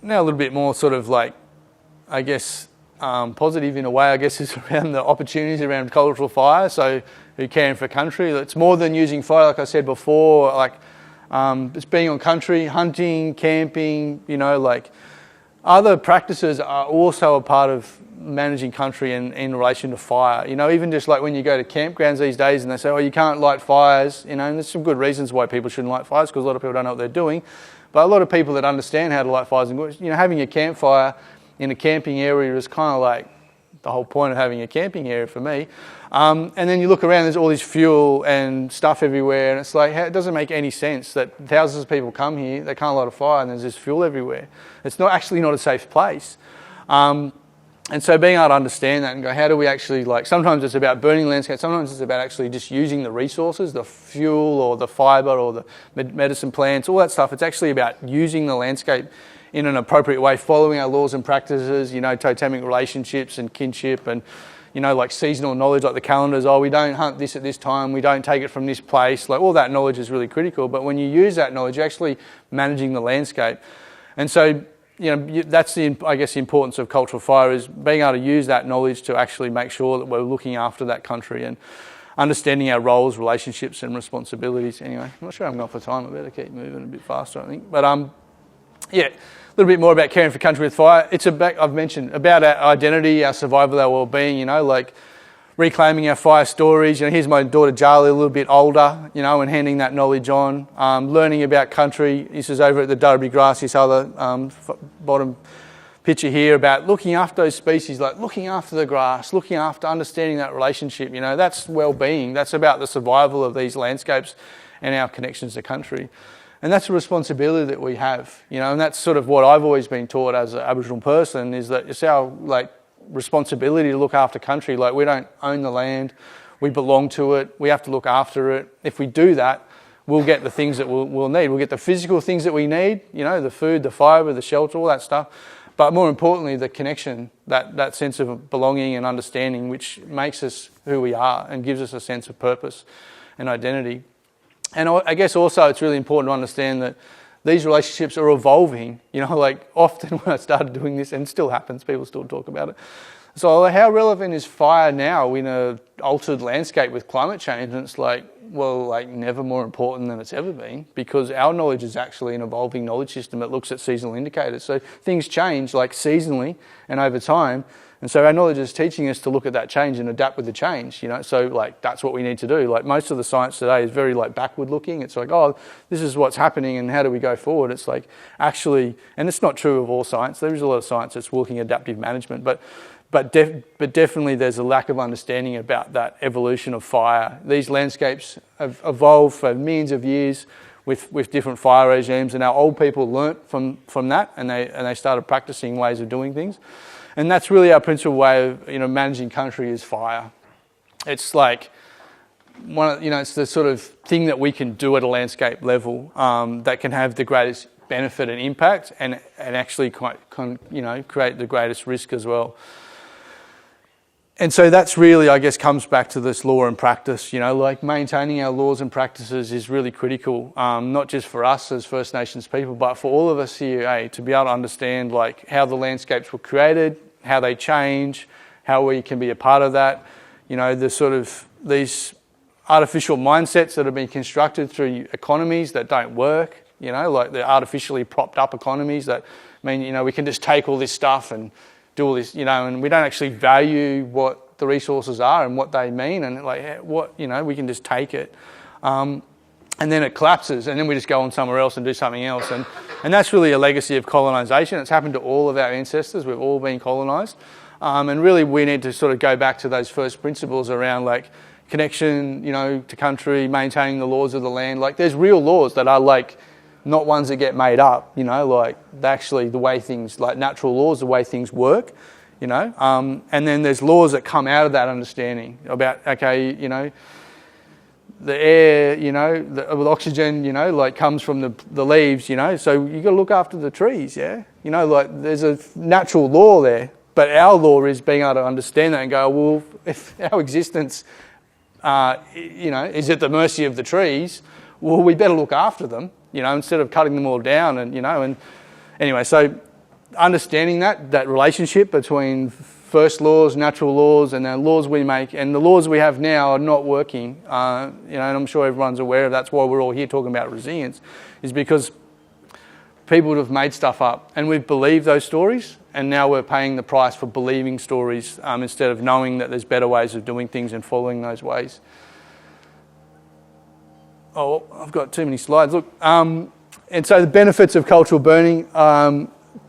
a little bit more sort of like, I guess, positive in a way, I guess, is around the opportunities around cultural fire. So who caring for country. It's more than using fire, like I said before, like it's being on country, hunting, camping, you know, like other practices are also a part of managing country in relation to fire. You know, even just like when you go to campgrounds these days and they say, oh, you can't light fires, you know, and there's some good reasons why people shouldn't light fires because a lot of people don't know what they're doing. But a lot of people that understand how to light fires, and, you know, having a campfire in a camping area is kind of like the whole point of having a camping area for me. And then you look around, there's all this fuel and stuff everywhere, and it's like, it doesn't make any sense that thousands of people come here, they can't light a fire, and there's this fuel everywhere. It's not a safe place. And so being able to understand that and go, how do we actually, like, sometimes it's about burning landscape, sometimes it's about actually just using the resources, the fuel or the fibre or the medicine plants, all that stuff. It's actually about using the landscape in an appropriate way, following our laws and practices, you know, totemic relationships and kinship and, like seasonal knowledge, like the calendars. Oh, we don't hunt this at this time. We don't take it from this place. Like all that knowledge is really critical. But when you use that knowledge, you're actually managing the landscape. And so, that's the importance of cultural fire is being able to use that knowledge to actually make sure that we're looking after that country and understanding our roles, relationships, and responsibilities. Anyway, I'm not sure I'm going for time. I better keep moving a bit faster, I think. But a little bit more about caring for country with fire. It's I've mentioned about our identity, our survival, our well-being. Like reclaiming our fire stories. Here's my daughter Charlie, a little bit older. And handing that knowledge on. Learning about country. This is over at the Durby Grass. This other bottom picture here about looking after those species, like looking after the grass, looking after understanding that relationship. That's well-being. That's about the survival of these landscapes and our connections to country. And that's a responsibility that we have, and that's sort of what I've always been taught as an Aboriginal person is that it's our responsibility to look after country. Like we don't own the land, we belong to it, we have to look after it. If we do that, we'll get the things that we'll need. We'll get the physical things that we need, the food, the fibre, the shelter, all that stuff. But more importantly, the connection, that sense of belonging and understanding, which makes us who we are and gives us a sense of purpose and identity. And I guess also it's really important to understand that these relationships are evolving. Often when I started doing this, and it still happens, people still talk about it. So how relevant is fire now in an altered landscape with climate change? And it's never more important than it's ever been, because our knowledge is actually an evolving knowledge system that looks at seasonal indicators. So things change seasonally and over time. And so our knowledge is teaching us to look at that change and adapt with the change, So that's what we need to do. Most of the science today is very backward looking. It's this is what's happening and how do we go forward? It's actually, and it's not true of all science. There is a lot of science that's looking at adaptive management, but definitely there's a lack of understanding about that evolution of fire. These landscapes have evolved for millions of years with different fire regimes, and our old people learnt from that, and they started practicing ways of doing things. And that's really our principal way of managing country is fire. It's it's the sort of thing that we can do at a landscape level that can have the greatest benefit and impact, and actually create the greatest risk as well. And so that's really, I guess, comes back to this law and practice. Maintaining our laws and practices is really critical, not just for us as First Nations people, but for all of us here, to be able to understand how the landscapes were created, how they change, how we can be a part of that. The sort of these artificial mindsets that have been constructed through economies that don't work. The artificially propped up economies that mean we can just take all this stuff and do all this, and we don't actually value what the resources are and what they mean, and we can just take it, and then it collapses, and then we just go on somewhere else and do something else, and that's really a legacy of colonisation. It's happened to all of our ancestors. We've all been colonised, and really we need to sort of go back to those first principles around connection, to country, maintaining the laws of the land. There's real laws that are not ones that get made up, actually the way things, natural laws, the way things work, and then there's laws that come out of that understanding about, the air, with oxygen, comes from the leaves, so you got to look after the trees, there's a natural law there, but our law is being able to understand that and go, well, if our existence, is at the mercy of the trees, well, we better look after them, instead of cutting them all down, and anyway, so understanding that relationship between first laws, natural laws, and the laws we make, and the laws we have now are not working, and I'm sure everyone's aware of that's why we're all here talking about resilience, is because people have made stuff up, and we've believed those stories, and now we're paying the price for believing stories instead of knowing that there's better ways of doing things and following those ways. Oh, I've got too many slides. Look, and so the benefits of cultural burning,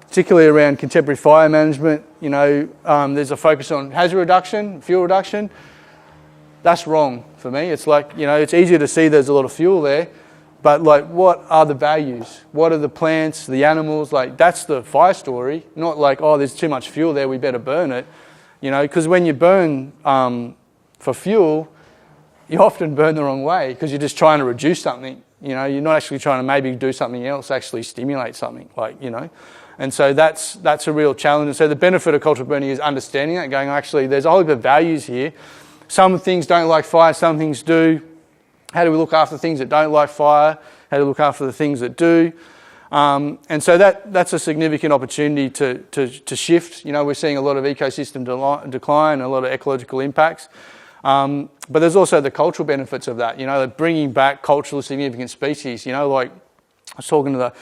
particularly around contemporary fire management, there's a focus on hazard reduction, fuel reduction. That's wrong for me. It's it's easier to see there's a lot of fuel there, but what are the values? What are the plants, the animals? That's the fire story, not there's too much fuel there, we better burn it. Because when you burn for fuel, you often burn the wrong way because you're just trying to reduce something. You're not actually trying to maybe do something else, actually stimulate something. And so that's a real challenge. And so the benefit of cultural burning is understanding that, going, actually, there's a whole heap of values here. Some things don't like fire, some things do. How do we look after things that don't like fire? How do we look after the things that do? And so that's a significant opportunity to shift. You know, we're seeing a lot of ecosystem decline, a lot of ecological impacts. But there's also the cultural benefits of that, you know, bringing back culturally significant species. You know, like I was talking to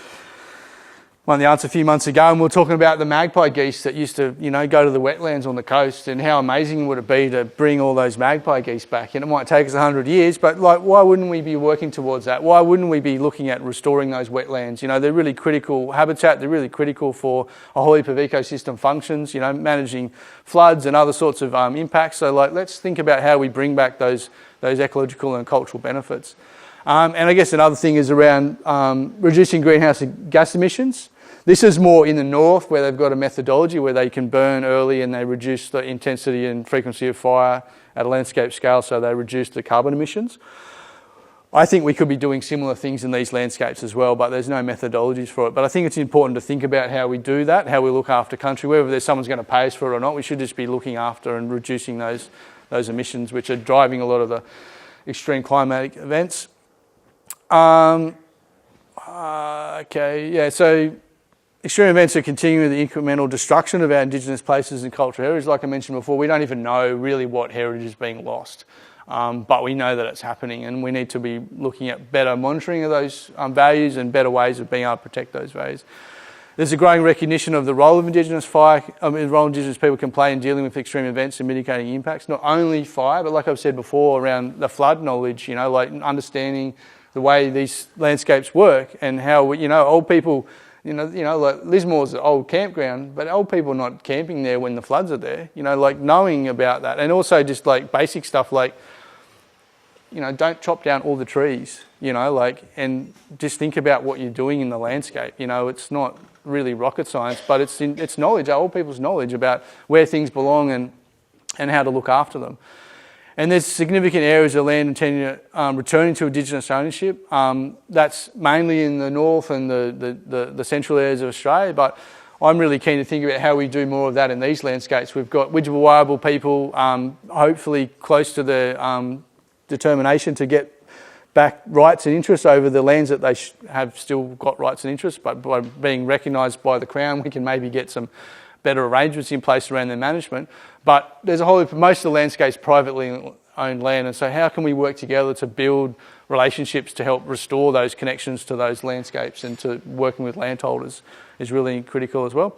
one of the aunts a few months ago, and we were talking about the magpie geese that used to, you know, go to the wetlands on the coast, and how amazing would it be to bring all those magpie geese back. And it might take us 100 years, but like, why wouldn't we be working towards that? Why wouldn't we be looking at restoring those wetlands? You know, they're really critical habitat, they're really critical for a whole heap of ecosystem functions, you know, managing floods and other sorts of impacts. So like, let's think about how we bring back those ecological and cultural benefits. And I guess another thing is around reducing greenhouse gas emissions. This is more in the north, where they've got a methodology where they can burn early and they reduce the intensity and frequency of fire at a landscape scale, so they reduce the carbon emissions. I think we could be doing similar things in these landscapes as well, but there's no methodologies for it. But I think it's important to think about how we do that, how we look after country. Whether there's someone's going to pay us for it or not, we should just be looking after and reducing those emissions, which are driving a lot of the extreme climatic events. So extreme events are continuing the incremental destruction of our indigenous places and cultural heritage. Like I mentioned before, we don't even know really what heritage is being lost, but we know that it's happening, and we need to be looking at better monitoring of those values and better ways of being able to protect those values. There's a growing recognition of the role of Indigenous people can play in dealing with extreme events and mitigating impacts, not only fire, but like I've said before, around the flood knowledge, you know, like understanding the way these landscapes work and how, you know, old people, you know, like Lismore's an old campground, but old people are not camping there when the floods are there, you know, like knowing about that. And also just like basic stuff like, you know, don't chop down all the trees, you know, like, and just think about what you're doing in the landscape. You know, it's not really rocket science, but it's knowledge, old people's knowledge about where things belong and how to look after them. And there's significant areas of land and tenure returning to Indigenous ownership. That's mainly in the north and the central areas of Australia, but I'm really keen to think about how we do more of that in these landscapes. We've got Widjabawabal people, hopefully close to the determination to get back rights and interests over the lands that they have still got rights and interests, but by being recognised by the Crown, we can maybe get some better arrangements in place around their management. But there's a whole heap, most of the landscape's privately owned land, and so how can we work together to build relationships to help restore those connections to those landscapes, and to working with landholders is really critical as well.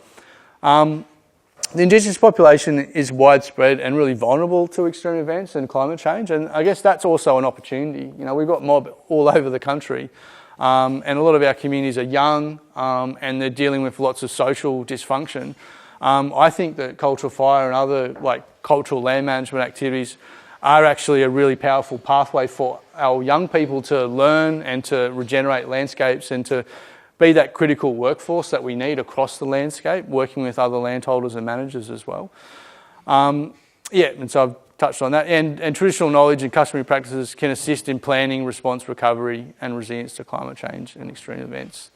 The Indigenous population is widespread and really vulnerable to extreme events and climate change, and I guess that's also an opportunity. You know, we've got mob all over the country, and a lot of our communities are young, and they're dealing with lots of social dysfunction. I think that cultural fire and other like cultural land management activities are actually a really powerful pathway for our young people to learn and to regenerate landscapes and to be that critical workforce that we need across the landscape, working with other landholders and managers as well. And so I've touched on that. And traditional knowledge and customary practices can assist in planning, response, recovery and resilience to climate change and extreme events.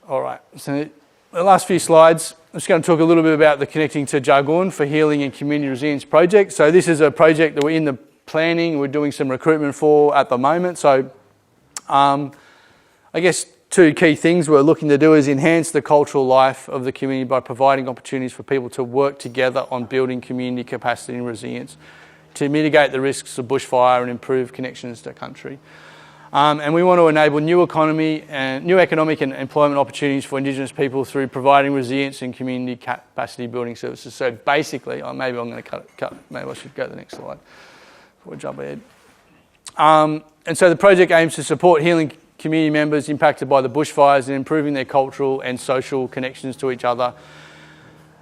All right, so the last few slides, I'm just going to talk a little bit about the Connecting to Jagun for Healing and Community Resilience project. So this is a project that we're in the planning, we're doing some recruitment for at the moment. So I guess two key things we're looking to do is enhance the cultural life of the community by providing opportunities for people to work together on building community capacity and resilience to mitigate the risks of bushfire and improve connections to country. And we want to enable new economic and employment opportunities for Indigenous people through providing resilience and community capacity building services. So basically, maybe I'm going to cut. Maybe I should go to the next slide before I jump ahead. And so the project aims to support healing community members impacted by the bushfires and improving their cultural and social connections to each other,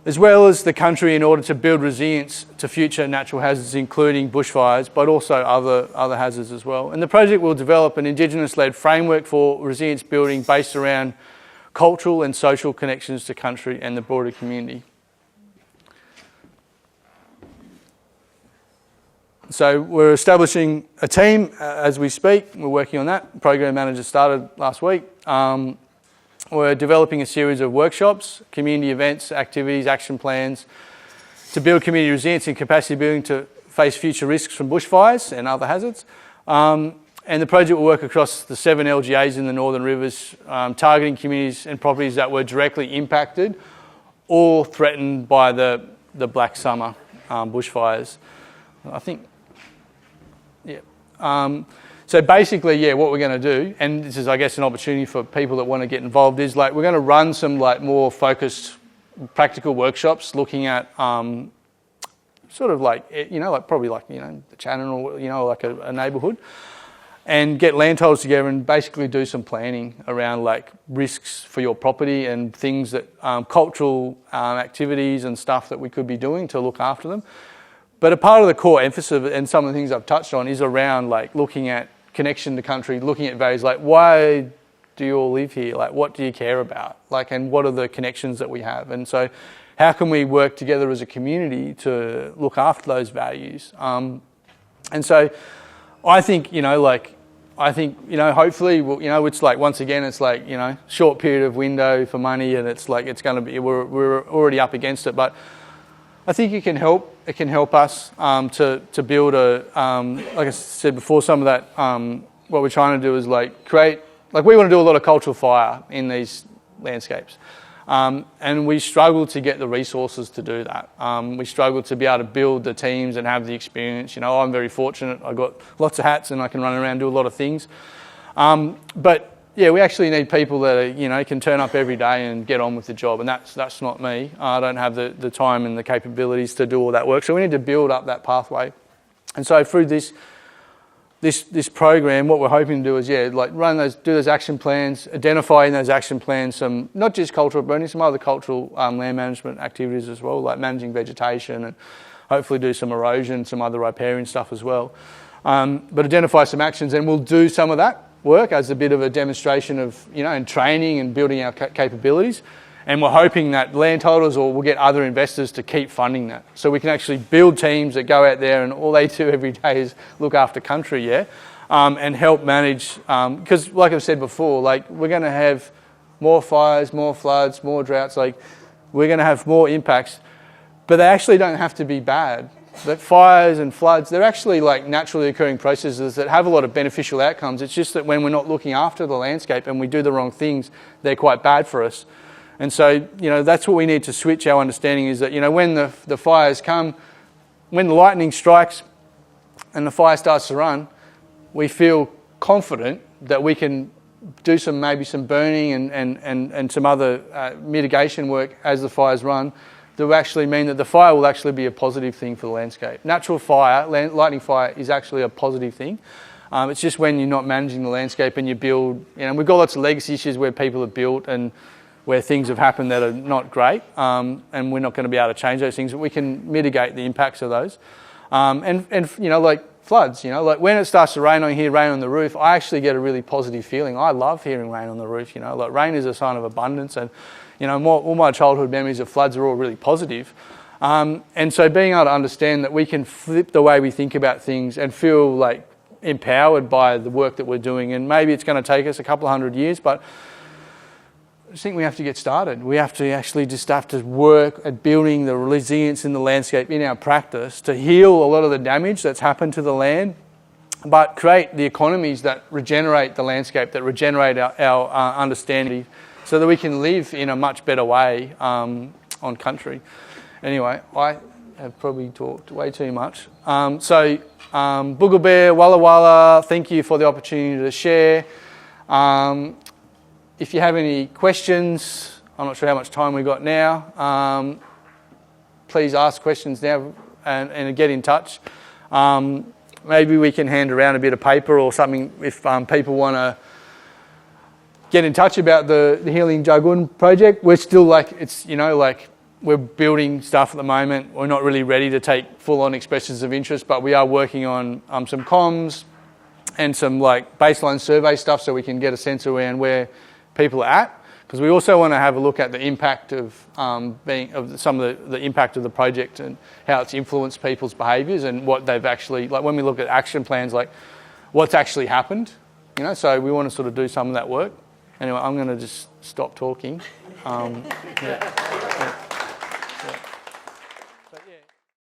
as well as the country, in order to build resilience to future natural hazards, including bushfires, but also other hazards as well. And the project will develop an Indigenous-led framework for resilience building based around cultural and social connections to country and the broader community. So we're establishing a team as we speak. We're working on that. Program manager started last week. And we're developing a series of workshops, community events, activities, action plans to build community resilience and capacity building to face future risks from bushfires and other hazards. And the project will work across the 7 LGAs in the Northern Rivers, targeting communities and properties that were directly impacted or threatened by the Black Summer bushfires. I think, yeah. So basically, yeah, what we're going to do, and this is, I guess, an opportunity for people that want to get involved, is like we're going to run some like more focused practical workshops looking at sort of like, you know, like probably like, you know, the Channon or, you know, like a neighbourhood, and get landholders together and basically do some planning around like risks for your property and things that, cultural activities and stuff that we could be doing to look after them. But a part of the core emphasis of it, and some of the things I've touched on, is around like looking at connection to country, looking at values, like why do you all live here? Like what do you care about? Like, and what are the connections that we have? And so how can we work together as a community to look after those values? And so I think, you know, like, hopefully, you know, it's like, once again, it's like, you know, short period of window for money, and it's like, it's going to be, we're already up against it, but I think it can help us to build a, like I said before, some of that, what we're trying to do is like create, like we want to do a lot of cultural fire in these landscapes. And we struggle to get the resources to do that. We struggle to be able to build the teams and have the experience. You know, I'm very fortunate. I've got lots of hats and I can run around and do a lot of things. But yeah, we actually need people that are, you know, can turn up every day and get on with the job. And that's not me. I don't have the time and the capabilities to do all that work. So we need to build up that pathway. And so through this program, what we're hoping to do is, yeah, like do those action plans, identify in those action plans some, not just cultural burning, some other cultural land management activities as well, like managing vegetation, and hopefully do some erosion, some other riparian stuff as well. But identify some actions, and we'll do some of that work as a bit of a demonstration of, you know, and training and building our capabilities. And we're hoping that landholders, or we'll get other investors to keep funding that. So we can actually build teams that go out there and all they do every day is look after country, yeah? And help manage, because like I've said before, like we're going to have more fires, more floods, more droughts, like we're going to have more impacts, but they actually don't have to be bad. That fires and floods, they're actually like naturally occurring processes that have a lot of beneficial outcomes. It's just that when we're not looking after the landscape and we do the wrong things, they're quite bad for us. And so, you know, that's what we need to switch our understanding, is that, you know, when the fires come, when the lightning strikes and the fire starts to run, we feel confident that we can do maybe some burning and some other mitigation work as the fires run, that will actually mean that the fire will actually be a positive thing for the landscape. Natural fire, lightning fire, is actually a positive thing. It's just when you're not managing the landscape and you build, you know, we've got lots of legacy issues where people have built and where things have happened that are not great, and we're not going to be able to change those things, but we can mitigate the impacts of those. And you know, like floods, you know, like when it starts to rain, I hear rain on the roof, I actually get a really positive feeling. I love hearing rain on the roof, you know, like rain is a sign of abundance, and, you know, all my childhood memories of floods are all really positive. And so being able to understand that we can flip the way we think about things and feel like empowered by the work that we're doing, and maybe it's going to take us a couple of 100 years, but I just think we have to get started. We have to actually just have to work at building the resilience in the landscape in our practice to heal a lot of the damage that's happened to the land, but create the economies that regenerate the landscape, that regenerate our understanding, so that we can live in a much better way on country. Anyway, I have probably talked way too much. Boogle Bear, Walla Walla, thank you for the opportunity to share. If you have any questions, I'm not sure how much time we've got now, please ask questions now and get in touch. Maybe we can hand around a bit of paper or something if people want to get in touch about the Healing Jagun project. We're still like, it's, you know, like we're building stuff at the moment. We're not really ready to take full-on expressions of interest, but we are working on some comms and some like baseline survey stuff so we can get a sense around where people are at, because we also want to have a look at the impact of some of the impact of the project and how it's influenced people's behaviours and what they've actually, like when we look at action plans, like what's actually happened, you know, so we want to sort of do some of that work. Anyway, I'm going to just stop talking. Yeah.